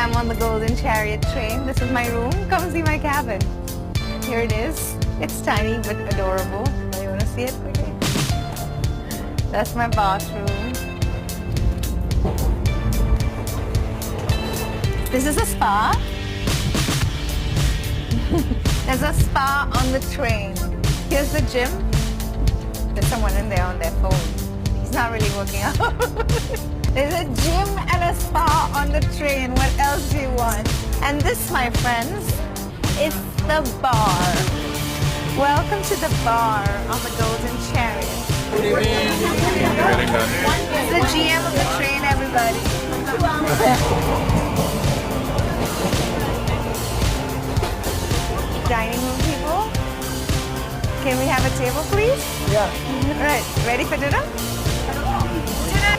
I'm on the Golden Chariot train. This is my room. Come see my cabin. Here it is. It's tiny but adorable. You want to see it quickly? That's my bathroom. This is a spa. There's a spa on the train. Here's the gym. There's someone in there on their phone. He's not really working out. There's a gym and a spa on the train. What else do you want? And this, my friends, is the bar. Welcome to the bar on the Golden Chariot. Good evening. The GM of the train, everybody. Dining room people. Can we have a table, please? Yeah. All right, ready for dinner?